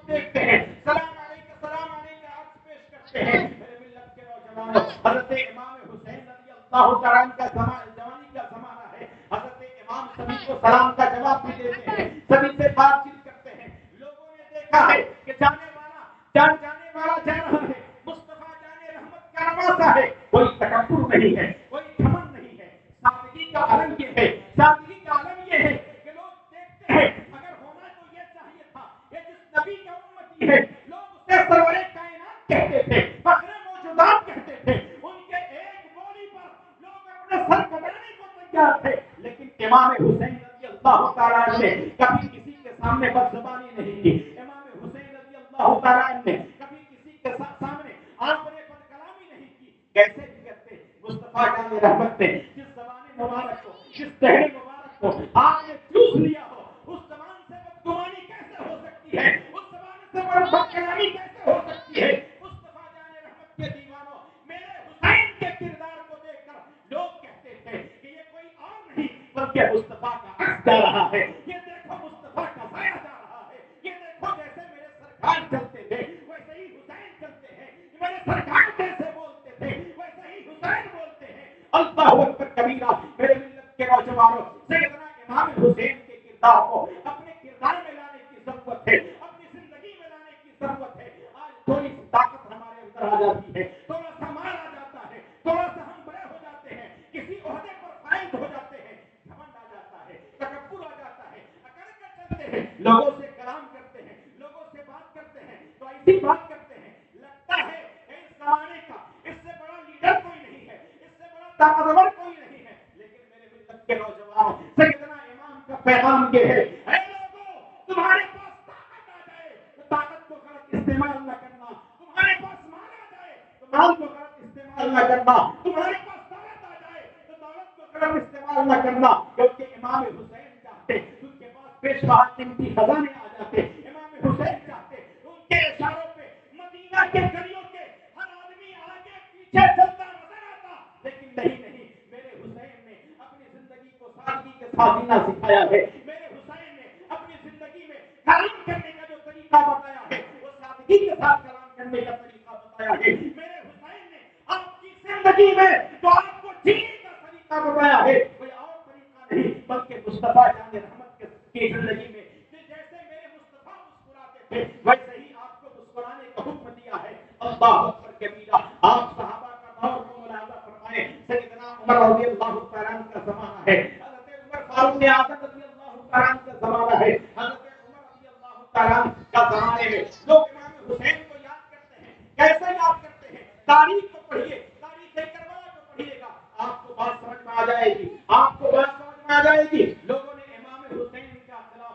دیکھتے ہیں, سلام علیکہ عرض پیش کرتے ہیں. میرے ملت کے نوجوانوں, حضرت امام حسین رضی اللہ تعالیٰ عنہ کا جوانی کا زمانہ ہے. حضرت امام سبھی کو سلام کا جواب بھی دیتے ہیں, سبھی سے بات چیت کرتے ہیں. لوگوں نے دیکھا ہے کہ جانے والا جا رہا ہے, مصطفیٰ جانے رحمت کا نواسا ہے. کوئی تکبر نہیں ہے, کوئی گھمنڈ نہیں ہے. سادگی کا عالم یہ ہے, سادگی کا عالم یہ ہے کہ لوگ دیکھتے ہیں اگر ہونا تو یہ چاہیے تھا. یہ جس نبی کا امتی ہے, لوگ اسے سرور کائنات کہتے تھے, فخر موجودات کہتے تھے. ان کے ایک بولی پر لوگ اپنے سر کٹانے کو تیار تھے. لیکن امام حسین رضی اللہ تعالیٰ نے کبھی کسی کے سامنے بدزبانی نہیں کی. امام حسین رضی اللہ تعالیٰ نے کبھی کسی کے سامنے آپ نے بد کلامی نہیں کی. کیسے بھی کرتے مصطفیٰ جان رحمت نے جس زبان مبارک کو, جس دہن مبارک کو آپ نے چوس لیا ہو, اس زبان سے بدگمانی کیسے ہو سکتی ہے, اس زبان سے بد کلامی کیسے ہو سکتی ہے. مصطفیٰ جان رحمت کے دیوانوں, میرے حسین کے کردار کو دیکھ کر لوگ کہتے تھے کہ یہ کوئی اور نہیں بلکہ مصطفیٰ کا عکس جا رہا ہے. یہ دیکھو مصطفیٰ کا سایہ جا رہا ہے. یہ دیکھو جیسے میرے سرکار چلتے تھے ویسے ہی حسین چلتے ہیں, میرے سرکار جیسے بولتے تھے ویسے ہی حسین بولتے ہیں. اللہ اکبر کبیرہ. میرے ملت کے نوجوانوں, سیدنا امام حسین کے کردار کو اپنے کردار میں لانے کی ضرورت ہے, اپنی زندگی میں لانے کی ضرورت ہے. آج تھوڑی سی طاقت ہمارے اندر آ جاتی ہے, تھوڑا سا مال آ جاتا ہے, تھوڑا سا ہم بڑے ہو جاتے ہیں, کسی عہدے پر فائز ہو جاتے ہیں, گھمنڈ آ جاتا ہے, تکبر آ جاتا ہے, اکڑ کر چلتے ہیں, لوگوں سے کلام کرتے ہیں, لوگوں سے بات کرتے ہیں تو ایسی بات کرتے ہیں لگتا ہے کہ اس زمانے کا اس سے بڑا لیڈر کوئی نہیں ہے, اس سے بڑا طاقتور کوئی نہیں ہے. لیکن میرے ملت کے نوجوانوں, سیدنا امام کا پیغام یہ ہے, اے لوگوں, تمہارے پاس طاقت آ جائے تو طاقت کو غلط استعمال نہ کرنا. تمہارے پاس مال آ جائے تو مال کو غلط استعمال نہ کرنا. تمہارے پاس دولت آ جائے تو دولت کو غلط استعمال نہ کرنا. کیونکہ امام حسین چاہتے ان کے پاس پیشوا قیمتی خزانے آ جاتے. امام حسین چاہتے ان کے اشاروں پہ مدینہ کے گلیوں کے ہر آدمی آگے پیچھے چلتا نظر آتا. لیکن نہیں, میرے حسین نے اپنی زندگی کو سادگی کے ساتھ جینا سکھایا ہے. میرے حسین نے اپنی زندگی میں کلام کرنے کا جو طریقہ بتایا ہے وہ سادگی کے ساتھ کلام کرنے کا طریقہ بتایا ہے. میرے حسین نے آپ کی زندگی میں جو آپ کو جینے کا طریقہ بتایا ہے کوئی اور طریقہ نہیں بلکہ مصطفیٰ جان رحمت کی زندگی میں جیسے میرے مصطفیٰ مسکراتے تھے ویسے ہی آپ کو مسکرانے کا حکم دیا ہے. اللہ اکبر کبیرہ. آپ صحابہ کا دور کو ملاحظہ فرمائیں. سیدنا عمر رضی اللہ تعالیٰ عنہ کا زمانہ ہے, حضرت عمر فاروق اعظم رضی اللہ تعالیٰ عنہ کا زمانہ ہے. حضرت عمر رضی اللہ تعالیٰ عنہ کا زمانے میں لوگ امام حسین کو یاد کرتے ہیں. کیسے یاد کرتے ہیں؟ تاریخ کو پڑھیے, تاریخ کربلا کو پڑھیے گا, آپ کو بات سمجھ میں آ جائے گی, آپ کو بات سمجھ میں آ جائے گی. لوگوں نے امام حسین کے خلاف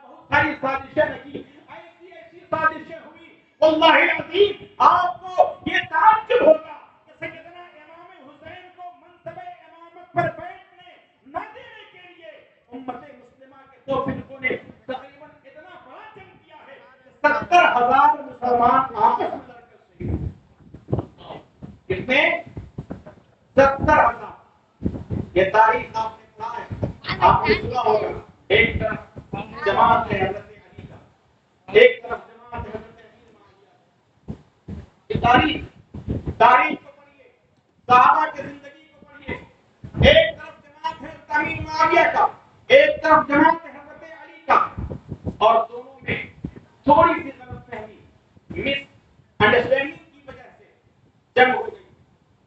بہت ساری سازشیں رکھی. ایسی سازشیں ہوئی, واللہ العظیم آپ کو یہ تعجب ہوگا کہ سیدنا امام حسین کو منصب امامت پر بیٹھنے نہ دینے کے لیے امت مسلمہ کے دو فرقوں نے تقریباً اتنا بڑا جنگ کیا ہے کہ 70,000 مسلمان آپس میں لڑ کر شہید ہوئے. کتنے؟ 70,000. یہ تاریخ آپ نے پڑھا ہے, آپ نے سنا ہوگا. ایک طرف جماعت ہے حضرت علی کا, ایک طرف جماعت ہے حضرت امیر معاویہ. یہ تاریخ کو پڑھیے, صحابہ کی زندگی کو پڑھیے. ایک طرف جماعت ہے حضرت امیر معاویہ کا, ایک طرف جماعت ہے حضرت علی کا, اور دونوں میں تھوڑی سی غلط فہمی, مس انڈرسٹینڈنگ کی وجہ سے جنگ ہو گئی.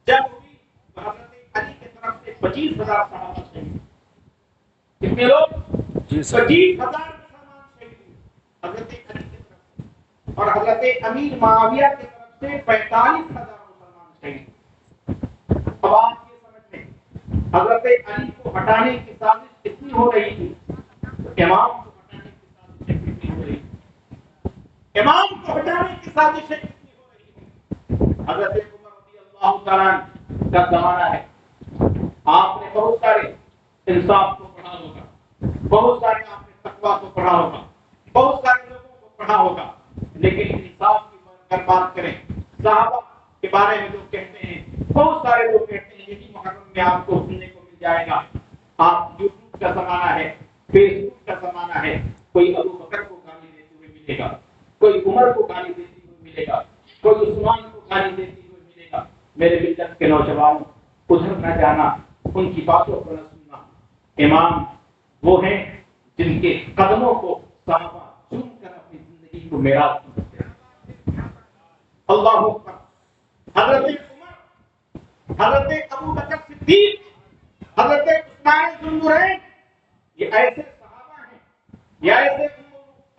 جنگ ہوئی تو حضرت علی کی طرف سے 25,000 صحابہ شہید. کتنے لوگ؟ 25,000 مسلمان شہید ہوئے حضرت علی کی طرف سے, اور حضرت امیر معاویہ کی طرف سے 45,000 مسلمان شہید. اب آپ یہ سمجھ لیں, حضرت علی کو ہٹانے کی سازش کتنی ہو رہی تھی, امام کو ہٹانے کی سازشیں کتنی ہو رہی تھی, امام کو ہٹانے کی سازشیں کتنی ہو رہی تھی. حضرت عمر رضی اللہ تعالیٰ کا زمانہ ہے. آپ نے بہت سارے انصاف کو پڑھا ہوگا, بہت سارے آپ نے تقویٰ کو پڑھا ہوگا, بہت سارے لوگوں کو پڑھا ہوگا. لیکن انصاف کی اگر بات کریں, صحابہ کے بارے میں لوگ کہتے ہیں, بہت سارے لوگ کہتے ہیں یہی محرم میں آپ کو سننے کو مل جائے گا. آپ یوٹیوب کا زمانہ ہے, فیس بک کا زمانہ ہے, کوئی ابو بکر کو گالی دیتے ہوئے ملے گا، کوئی عمر کو گالی دیتی ہوئی ملے گا، کوئی عثمان کو گالی دیتی ہوئی ملے گا۔ میرے ملت کے نوجوانوں، ادھر نہ جانا، ان کی باتوں کو نہ سننا۔ امام وہ ہیں جن کے قدموں کو صحابہ چوم کر اپنی زندگی کو معراج سمجھتے ہیں۔ اللہ اکبر۔ حضرت عمر، حضرت ابو بکر صدیق، حضرت عثمان ذو النورین، یہ ایسے صحابہ ہیں، یہ ایسے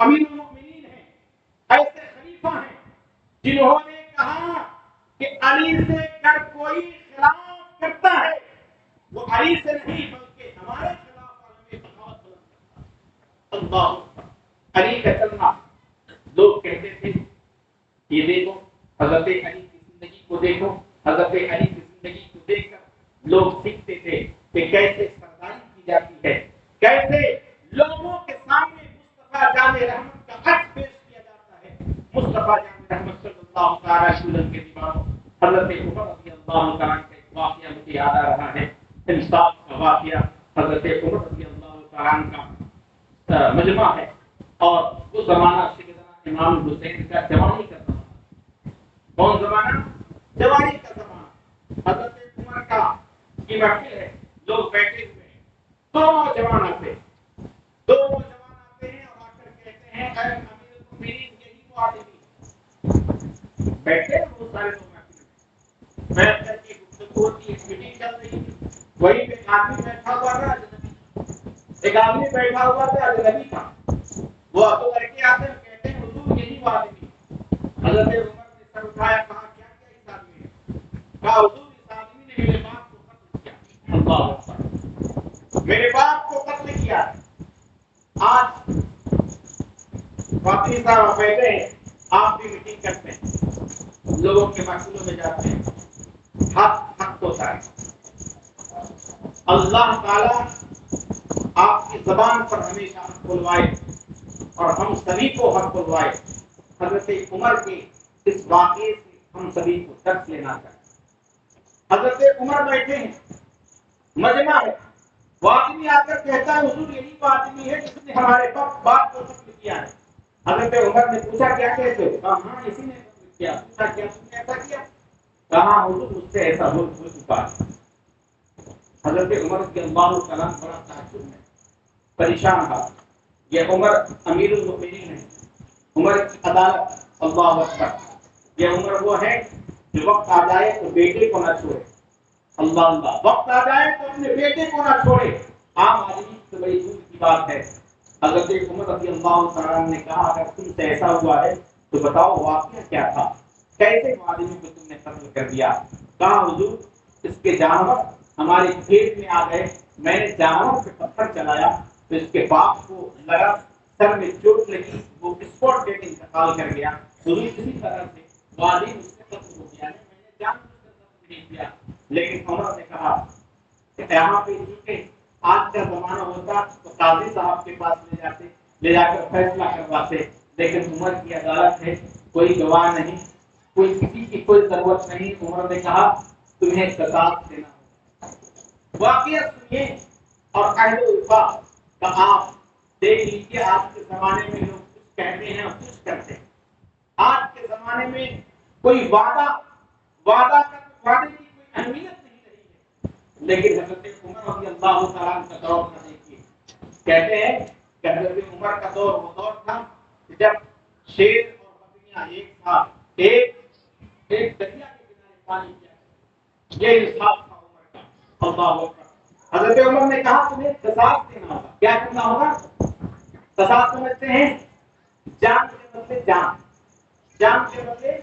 امیر المؤمنین ہیں، ایسے خلیفہ ہیں جنہوں نے کہا کہ علی سے اگر کوئی خلاف کرتا ہے وہ علی سے نہیں بلکہ ہمارے خلاف عالم بغاوت بلند کرتا ہے۔ اللہ علی کا چلنا، لوگ کہتے تھے یہ دیکھو حضرت علی کی زندگی کو دیکھو، حضرت علی کی زندگی کو دیکھ کر لوگ سیکھتے تھے کہ کیسے سرداری کی جاتی ہے، کیسے لوگوں کے سامنے مصطفیٰ جان رحمت کا عکس پیش کیا جاتا ہے۔ مصطفیٰ جان رحمت صلی اللہ تعالی علیہ وسلم کے دیوانوں، حضرت عمر رضی اللہ تعالیٰ کا ایک واقعہ مجھے یاد آ رہا ہے، انصاف کا واقعہ۔ حضرت عمر رضی اللہ تعالیٰ کا مجمع ہے اور وہ زمانہ سیدنا امام حسین کا جوانی کا زمانہ۔ کون زمانہ؟ جوانی کا زمانہ۔ حضرت عمر کا یہ محفل ہے، لوگ بیٹھے ہوئے ہیں، دو نوجوان آتے ہیں اور آ کر کہتے ہیں اے امیر المؤمنین، یہی وہ آدمی ہے۔ بیٹھے ہیں بہت سارے لوگ محفل میں، بیٹھ کر کے گفتگو ہوتی ہے، میٹنگ چل رہی ہے، وہیں پہ آدمی بیٹھا ہوا تھا، ایک آدمی بیٹھا ہوا تھا اجنبی تھا، وہ دو لڑکے آتے ہیں کہتے ہیں حضور یہی وہ آدمی ہے۔ حضرت عمر نے سر اٹھایا، کہا کیا اس آدمی نے؟ کہا حضور اس آدمی نے میرے باپ کو قتل کیا۔ اللہ اکبر، میرے باپ کو قتل کیا۔ آج فاطمی صاحب بیٹھے ہیں، آپ بھی میٹنگ کرتے ہیں، لوگوں کے محفلوں میں جاتے ہیں، حق ہوتا ہے۔ اللہ تعالی آپ کی زبان پر ہمیشہ حق بلوائے اور ہم سبھی کو حق بلوائے۔ حضرت عمر کے اس واقعے سے ہم سبھی کو درس لینا چاہیے۔ حضرت عمر بیٹھے ہیں، مجمع ہے، وہ آدمی آ کر کہتا ہے حضور یہی وہ آدمی ہے جس نے ہمارے باپ کو قتل کیا ہے۔ حضرت عمر نے پوچھا کیا کہتے ہو؟ کہا ہاں اسی نے قتل کیا۔ پوچھا کیا تم نے ایسا کیا؟ کہا حضور مجھ سے ایسا ہو چکا ہے۔ حضرت عمر رضی اللہ تعالیٰ بڑا تعجب میں پریشان تھا، یہ عمر امیر المؤمنین ہے، عمر کی عدالت، اللہ اکبر، یہ عمر وہ ہے جو وقت آ جائے تو بیٹے کو نہ چھوڑے، اللہ، وقت آ جائے تو اپنے بیٹے کو نہ چھوڑے، عام آدمی سے بڑی دور کی بات ہے۔ حضرت عمر رضی اللہ تعالیٰ نے کہا اگر تم سے ایسا ہوا ہے تو بتاؤ واقعہ کیا تھا، کیسے آدمی کو تم نے قتل کر دیا؟ کہا حضور اس کے جانور ہمارے کھیت میں آ گئے، میں نے جانور پہ پتھر چلایا تو اس کے باپ کو لگا، سر میں چوٹ لگی، وہ اسپاٹ ڈیتھ انتقال کر گیا۔ ضروری کسی طرح سے والد اس سے قتل ہو گیا، میں نے جان بوجھ کر قتل نہیں کیا۔ لیکن عمر نے کہا کہ یہاں پہ چونکہ آج کا زمانہ ہوتا تو قاضی صاحب کے پاس لے جا کر فیصلہ کرواتے، لیکن عمر کی عدالت ہے، کوئی گواہ نہیں، کوئی کسی کی کوئی ضرورت نہیں۔ عمر نے کہا تمہیں قصاص دینا ہوگا۔ واقعہ سنیے اور اہل وفا کا آپ دیکھ لیجیے، آج کے زمانے میں لوگ کچھ کہتے ہیں اور کچھ کرتے ہیں۔ آج کے زمانے میں کوئی وعدے کی کوئی اہمیت نہیں رہی ہے، لیکن حضرت عمر رضی اللہ تعالیٰ کا دور کا دیکھیے، کہتے ہیں کہ حضرت عمر کا دور وہ دور تھا جب شیر اور بکریاں ایک تھا، ایک دریا کے کنارے پانی پیا، یہ انصاف تھا عمر کا۔ اللہ اکبر۔ حضرت عمر نے کہا تمہیں قصاص دینا ہوگا۔ کیا کرنا ہوگا؟ قصاص سمجھتے ہیں جان کے بدلے جان، جان کے بدلے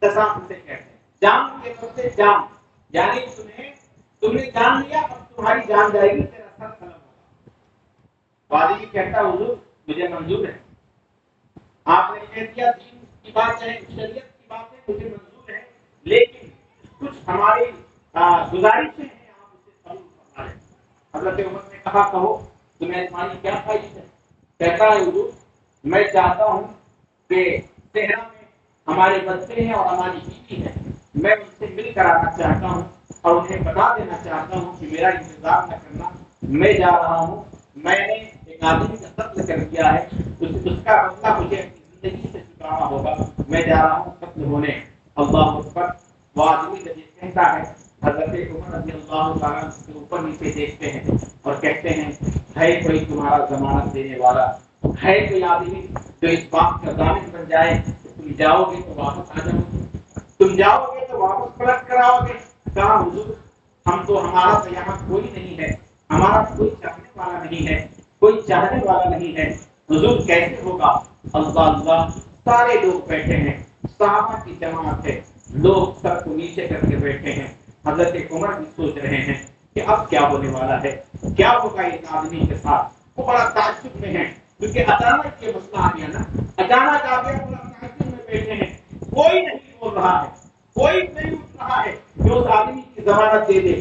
قصاص سے کہتے ہیں، جان کے بدلے جان، یعنی تم نے جان لیا، اب تمہاری جان جائے گی، تیرا سر قلم ہوگا۔ وادی کہتا حضور مجھے منظور ہے، آپ نے کہہ دیا دین کی بات ہے، شریعت کی بات ہے، مجھے منظور ہے، لیکن کچھ ہماری گزارشیں ہیں، آپ اسے قبول فرما لیں۔ حضرت عمر نے کہا کہو تمہیں تمہاری کیا خواہش ہے؟ کہتا ہے حضور میں چاہتا ہوں کہ صحرا میں ہمارے بچے ہیں اور ہماری بیوی ہے، میں ان سے مل کر آنا چاہتا ہوں اور انہیں بتا دینا چاہتا ہوں کہ میرا انتظار نہ کرنا، میں جا رہا ہوں، میں نے ایک ایک آدمی کا قتل کر دیا ہے، اس کا بدلہ مجھے اپنی زندگی سے چکانا ہوگا، میں جا رہا ہوں قتل ہونے۔ اللہ اکبر۔ وہ آدمی جب یہ کہتا ہے، حضرت عمر رضی اللہ تعالیٰ عنہ کے اوپر نیچے دیکھتے ہیں اور کہتے ہیں ہے کوئی تمہارا ضمانت دینے والا، ہے کوئی آدمی جو اس بات کا ضامن بن جائے کہ تم جاؤ گے تو واپس آ جاؤ گے، تم جاؤ گے تو واپس پلٹ کر آؤ گے؟ کہا حضور ہم تو ہمارا تو یہاں کوئی نہیں ہے، ہمارا کوئی چاہنے والا نہیں ہے، کوئی چاہنے والا نہیں ہے، حضور کیسے ہوگا؟ اللہ اللہ، سارے لوگ بیٹھے ہیں، صحابہ کی جماعت ہے، لوگ سر کو نیچے کر کے بیٹھے ہیں۔ حضرت عمر بھی سوچ رہے ہیں کہ اب کیا ہونے والا ہے، کیا ہوگا اس آدمی کے ساتھ۔ وہ بڑا تعجب میں ہے کیونکہ اچانک یہ مسئلہ آ گیا نا، اچانک آ گیا، بڑا تعجب میں بیٹھے ہیں، کوئی نہیں بول رہا ہے، کوئی نہیں اٹھ رہا ہے کہ اس آدمی کی ضمانت دے دے۔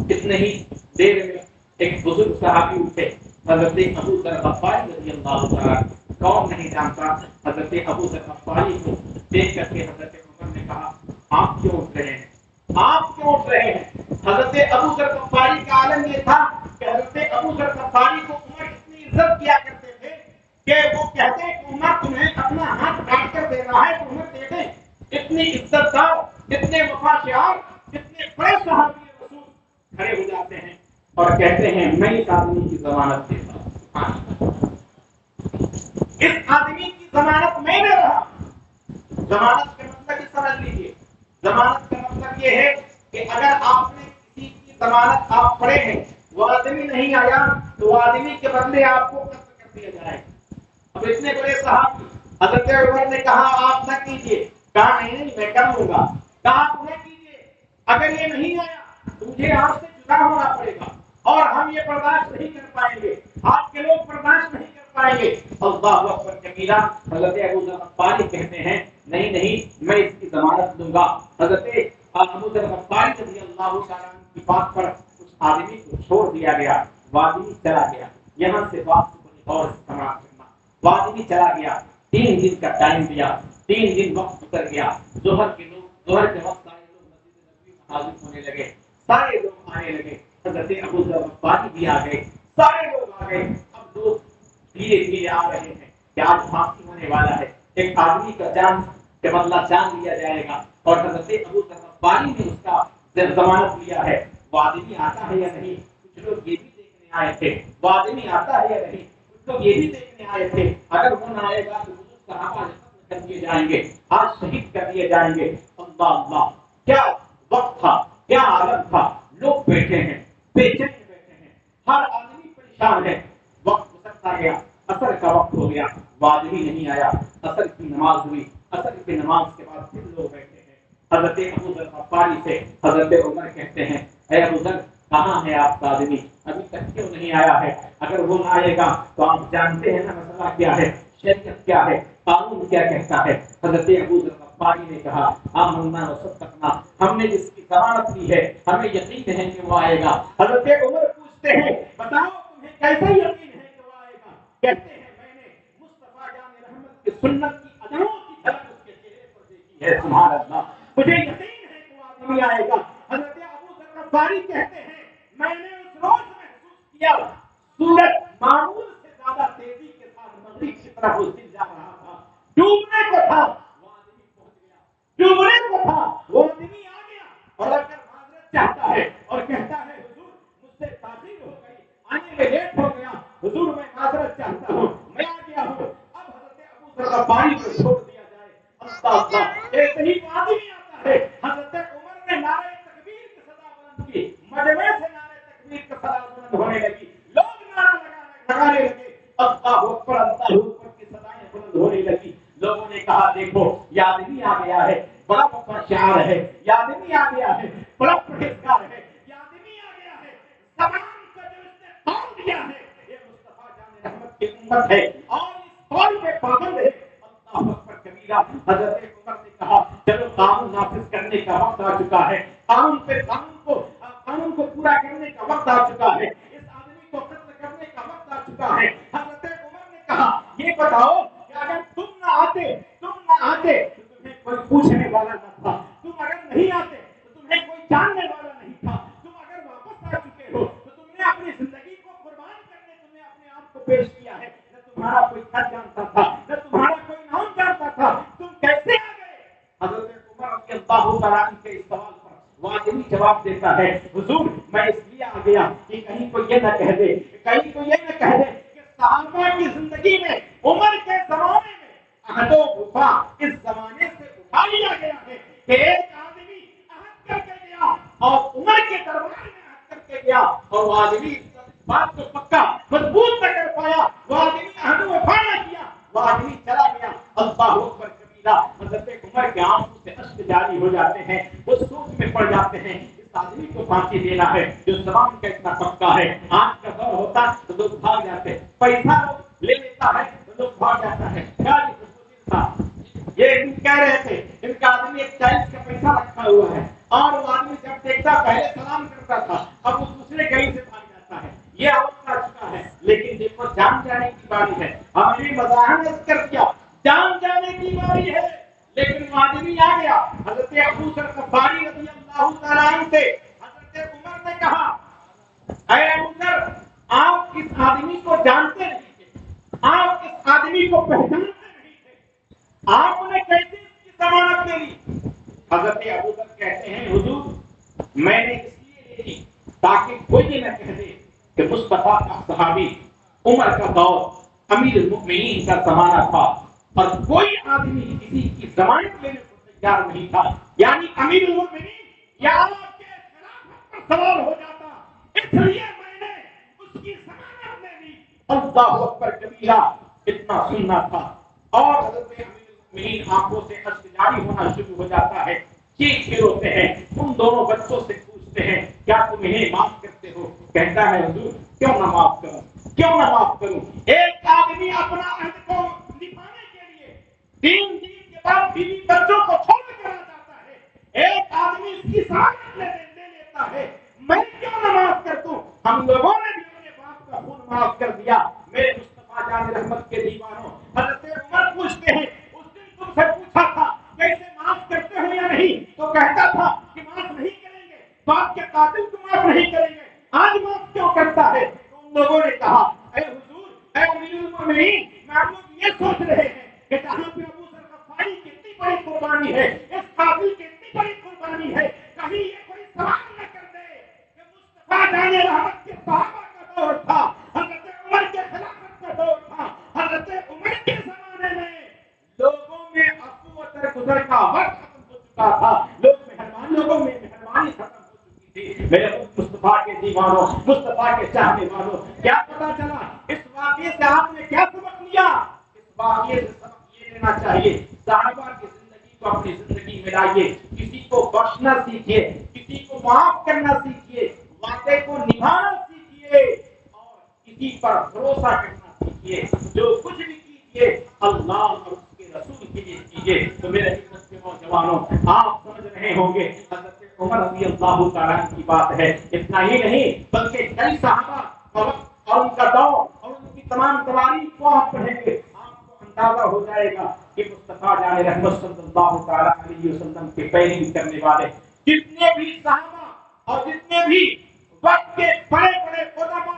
اتنے ہی دیر میں ایک بزرگ صحابی اٹھے، حضرت ابو ذر غفاری رضی اللہ تعالیٰ، کون نہیں جانتا حضرت ابو ذر غفاری کو۔ دیکھ کر کے حضرت عمر نے کہا آپ کیوں اٹھ رہے ہیں، آپ کیوں اٹھ رہے ہیں؟ حضرت ابو ذر غفاری کا عالم یہ تھا کہ حضرت ابو ذر غفاری کو عمر اتنی عزت کیا کرتے تھے کہ وہ کہتے ہیں کہ عمر تمہیں اپنا ہاتھ کاٹ کر دے رہا ہے تو عمر دے دیں۔ اتنی عزت دار، اتنے وفاشار، اتنے بڑے صحابی رسول کھڑے ہو جاتے ہیں اور کہتے ہیں میں اس آدمی کی ضمانت دیتا ہوں، اس آدمی کی ضمانت میں دے رہا۔ ضمانت کا مطلب سمجھ لیجیے، ضمانت کا مطلب یہ ہے کہ اگر آپ نے کسی کی ضمانت آپ پڑے ہیں، وہ آدمی نہیں آیا تو وہ آدمی کے بدلے آپ کو قتل کر دیا جائے۔ اب اتنے بڑے صحابی، حضرت عمر نے کہا آپ نہ کیجیے، کہا نہیں میں کر لوں گا، کہا آپ نہ کیجیے، اگر یہ نہیں آیا تو مجھے آپ سے جدا ہونا پڑے گا اور ہم یہ برداشت نہیں کر پائیں گے، آپ کے لوگ برداشت نہیں کر پائیں گے۔ اللہ اکبر کبیرہ۔ حضرت ابو ذر غفاری کہتے ہیں نہیں نہیں میں اس کی ضمانت دوں گا۔ حضرت ابو ذر غفاری رضی اللہ تعالیٰ عنہ کی بات پر اس آدمی کو چھوڑ دیا گیا، وہ آدمی چلا گیا۔ یہاں سے بات کو بڑی غور سے سماعت کرنا، وہ آدمی چلا گیا، 3 دن کا ٹائم دیا، 3 دن وقت گزر گیا، ظہر کے وقت سارے لوگ مسجد نبوی میں حاضر ہونے لگے، سارے لوگ آنے لگے، حضرت ابو ذر غفاری بھی آ گئے، سارے لوگ آ گئے۔ اب لوگ دھیرے دھیرے آ رہے ہیں کہ آج پھانسی ہونے والا ہے، ایک آدمی کا جان کے بدلہ جان لیا جائے گا، اور حضرت ابو ذر غفاری نے اس کا ضمانت لیا ہے۔ وہ آدمی آتا ہے یا نہیں؟ کچھ لوگ یہ بھی دیکھنے آئے تھے وہ آدمی آتا ہے یا نہیں، کچھ لوگ یہ بھی دیکھنے آئے تھے اگر وہ نہ آئے گا تو صحابہ قتل کر دیے جائیں گے، آج شہید کر دیے جائیں گے۔ اللہ اللہ، کیا وقت تھا، کیا عالم تھا، لوگ بیٹھے ہیں، بے چین بیٹھے ہیں، ہر آدمی پریشان ہے۔ وقت گزرتا گیا، عصر کا وقت ہو گیا، وہ آدمی نہیں آیا، عصر کی نماز ہوئی، عصر کی نماز کے بعد پھر لوگ بیٹھے ہیں۔ حضرت ابو ذر غفاری سے حضرت عمر کہتے ہیں اے ابو ذر کہاں ہے آپ کا آدمی، ابھی تک کیوں نہیں آیا ہے؟ اگر وہ نہ آئے گا تو آپ جانتے ہیں نا مسئلہ کیا ہے، شریعت کیا ہے، قانون کیا کہتا ہے۔ حضرت ابو ذر غفاری نے کہا آمنا وصدقنا، ہم نے جس کی ضمانت لی ہے ہمیں یقین ہے کہ وہ آئے گا۔ حضرت عمر پوچھتے ہیں بتاؤ تمہیں کیسے یقین ہے کہ وہ آئے گا؟ کہتے ہیں میں نے مصطفیٰ جان رحمت کی سنت کی اداؤں کی جھلک اس کے چہرے پر دیکھی ہے، سبحان اللہ، مجھے یقین ہے کہ وہ آدمی آئے گا۔ حضرت ابو ذر غفاری کہتے ہیں میں نے اس روز محسوس کیا سورج معمول سے زیادہ تیزی کے ساتھ مغرب کی طرف اس دن جا رہا تھا، ڈوبنے کو تھا وہ آدمی پہنچ گیا، ڈوبنے کو تھا وہ آدمی آ گیا، اور اگر معذرت چاہتا ہے اور کہتا ہے حضور مجھ سے تاخیر ہو گئی، آنے میں لیٹ ہو گیا، حضور میں معذرت چاہتا ہوں، میں آ گیا ہوں، اب حضرت ابو ذر غفاری کو چھوڑ دیا جائے۔ اللہ اللہ، ایک ہی آدمی آتا ہے، حضرت عمر نے نعرہ تکبیر کی صدا بلند کی، مجمع سے نعرہ تکبیر کی صدا بلند ہونے لگی، لوگ نعرہ لگانے لگے، اللہ اکبر اللہ اکبر کی صدائیں بلند ہونے لگی۔ لوگوں نے کہا دیکھو یہ آدمی آ گیا ہے، بڑا شعار ہے، یہ آدمی آ گیا ہے، بڑا پرہیزگار ہے، یہ آدمی آ گیا ہے، زبان کا جو اس نے قول دیا ہے یہ مصطفیٰ جان رحمت کی امت ہے اور اس قول پہ پابند ہے۔ اللہ اکبر کبیرہ۔ حضرت عمر نے کہا چلو قانون نافذ کرنے کا وقت آ چکا ہے، قانون کو پورا کرنے کا وقت آ چکا ہے، اس آدمی کو قتل کرنے کا وقت آ چکا ہے۔ حضرت عمر نے کہا یہ بتاؤ کہ اگر تم نہ آتے تو تمہیں کوئی پوچھنے والا نہ تھا، تم اگر نہیں آتے تو تمہیں کوئی جاننے والا نہیں تھا، تم اگر واپس آ چکے ہو تو تم نے اپنی زندگی کو قربان کرنے تمہیں اپنے آپ کو پیش تعالیٰ کے اس سوال پر واجبی جواب دیتا ہے، حضور میں اس لیے آ گیا کہ کہیں کو یہ نہ کہہ دے کہ صحابہ کی زندگی میں عمر کے زمانے میں عہد و وفا اس زمانے سے اٹھا لیا گیا ہے کہ ایک آدمی عہد کر کے گیا اور عمر کے دربار میں عہد کر کے گیا اور وہ آدمی بات کو پکا مضبوط نہ کر پایا، وہ آدمی عہد و وفا نہ کیا، وہ آدمی چلا گیا۔ اللہ اکبر کبیرہ، حضرت عمر کے آنکھوں سے اشک جاری ہو جاتے ہیں، وہ سوچ میں پڑ جاتے ہیں اس آدمی کو پھانسی دینا ہے جو زبان کا اتنا پکا ہے۔ آج کا دور ہوتا تو لوگ بھاگ جاتے، پیسہ لوگ لے لیتا ہے تو لوگ بھاگ جاتا ہے۔ یہ کہہ رہے تھے ان کا آدمی ایک 40 کا پیسہ رکھا ہوا ہے اور وہ آدمی جب دیکھتا پہلے سلام کرتا تھا، اب وہ دوسرے گلی سے بھاگ جاتا ہے۔ یہ وقت آ چکا ہے، لیکن دیکھو جان جانے کی باری ہے۔ ہم نے مزاحمت کر دیا، جان جانے کی باری ہے، لیکن وہ آدمی آ گیا۔ حضرت ابو ذر غفاری رضی اللہ تعالیٰ عنہ سے حضرت عمر نے کہا، اے ابو ذر، آپ اس آدمی کو جانتے نہیں تھے، آپ اس آدمی کو پہچانتے نہیں تھے، آپ نے کیسے اس کی ضمانت لے لی؟ حضرت ابو ذر کہتے ہیں، حضور میں نے اس لیے لے لی تاکہ کوئی یہ نہ کہہ دے کہ مصطفیٰ کا صحابی، عمر کا دور، امیر المؤمنین کا زمانہ تھا اور کوئی آدمی کسی کی ضمانت لینے کو تیار نہیں تھا، یعنی امیر المؤمنین یا آپ کے خلافت پر سوال ہو جاتا، اس لیے میں نے اس کی ضمانت لے لی۔ اللہ اکبر کبیرہ، اتنا سننا تھا اور حضرت امیر المؤمنین آنکھوں سے اشک جاری ہونا شروع ہو جاتا ہے، چیخ کے روتے ہیں، ان دونوں بچوں سے پوچھتے ہیں کیا تم انہیں معاف کرتے ہو؟ کہتا ہے حضور کیوں نہ معاف کروں، کیوں نہ معاف کروں؟ ایک آدمی اپنا عہد کو نبھانے کے لیے دین کے بعد بیوی بچوں کو چھوڑ کر آ جاتا ہے، ایک آدمی اس کی ضمانت لے لیتا ہے، میں کیوں نہ معاف کر دوں؟ ہم لوگوں نے بھی اپنے باپ کا خون معاف کر دیا۔ میرے مصطفیٰ جان رحمت کے دیوانوں، حضرت عمر پوچھتے ہیں اس دن تم سے پوچھا تھا کیسے معاف کرتے ہو یا نہیں، تو کہتا تھا کہ معاف نہیں کریں گے، باپ کے قاتل کو معاف نہیں کریں گے، آج معاف کیوں کرتا ہے؟ تو ان لوگوں نے کہا اے حضور، اے امیر المؤمنین، ہم لوگ یہ سوچ رہے ہیں کہ جہاں پہ ابو ذر غفاری کی اتنی بڑی قربانی ہے، اس قاتل کی اتنی بڑی قربانی ہے، کہیں یہ کوئی سوال نہ کر دے کہ مصطفیٰ جان رحمت کے صحابہ کا دور تھا، حضرت عمر کے خلافت کا دور تھا، حضرت عمر کے زمانے میں لوگوں میں عفو و درگزر کا وقت ختم ہو چکا تھا، لوگوں میں مہربانی ختم ہو چکی تھی۔ میرے مصطفیٰ کے دیوانوں، مصطفیٰ کے چاہنے والوں، کیا پتا چلا اس واقعے سے آپ نے کیا سبق لیا؟ اس واقعے سے سبق یہ لینا چاہیے صحابہ کی زندگی کو اپنی زندگی میں لائیے، کسی کو بخشنا سیکھیے، کسی کو معاف کرنا سیکھیے، وعدے کو نبھانا سیکھیے اور کسی پر بھروسہ کرنا سیکھیے۔ جو کچھ بھی کیجیے اللہ اور اس کے رسول کے لیے کیجیے۔ تو میرے عزت کے نوجوانوں، آپ سمجھ رہے ہوں گے حضرت عمر رضی اللہ تعالیٰ کی بات ہے، اتنا ہی نہیں بلکہ کئی صحابہ اور ان کا دور اور ان کی تمام تواریخ کو آپ پڑھیں گے، آپ کو اندازہ ہو جائے گا کہ مصطفیٰ جان رحمت صلی اللہ تعالیٰ علیہ وسلم کے پیروی کرنے والے جتنے بھی صحابہ اور جتنے بھی وقت کے بڑے بڑے علماء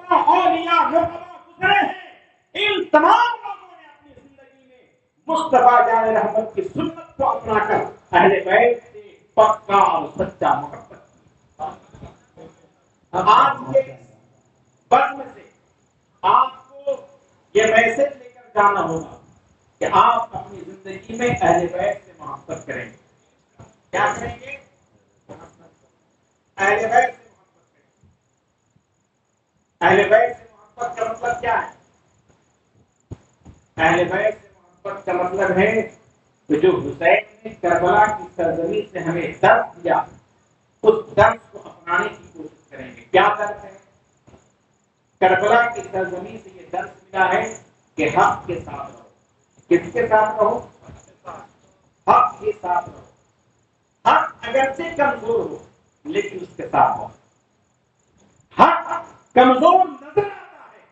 اولیاء گزرے ہیں، ان تمام لوگوں نے اپنی زندگی میں مصطفیٰ جان رحمت کی سنت کو اپنا کر اہل بیت سے پکا اور سچا محبت کی۔ آج کے بزم سے آپ کو یہ میسج لے کر جانا ہوگا کہ آپ اپنی زندگی میں اہل بیت سے محبت کریں گے۔ کیا کریں گے؟ اہل بیت سے محبت کریں گے۔ اہل بیت سے محبت کا مطلب کیا ہے؟ اہل بیت سے محبت کا مطلب ہے کہ جو حسین نے کربلا کی سرزمین سے ہمیں درس دیا، اس درس کو اپنانے کی کوشش کریں گے۔ کیا درس ہے؟ کربلا کی سرزمین سے یہ درس ملا ہے کہ حق کے ساتھ رہو۔ کس کے ساتھ رہو؟ حق کے ساتھ رہو۔ حق اگرچہ کمزور ہو لیکن اس کے ساتھ رہو۔ حق کمزور نظر آتا ہے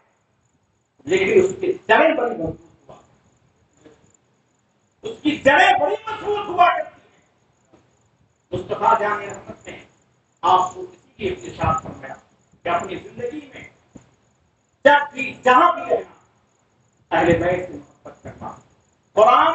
لیکن اس کی جڑیں بڑی مضبوط ہوا، اس کی جڑیں بڑی مضبوط ہوا کرتی ہیں۔ مصطفیٰ جان رحمت نے آپ کو اسی کی ارشاد فرمایا کہ اپنی زندگی میں جب بھی جہاں بھی رہنا اہل بیت سے محبت کرنا۔ قرآن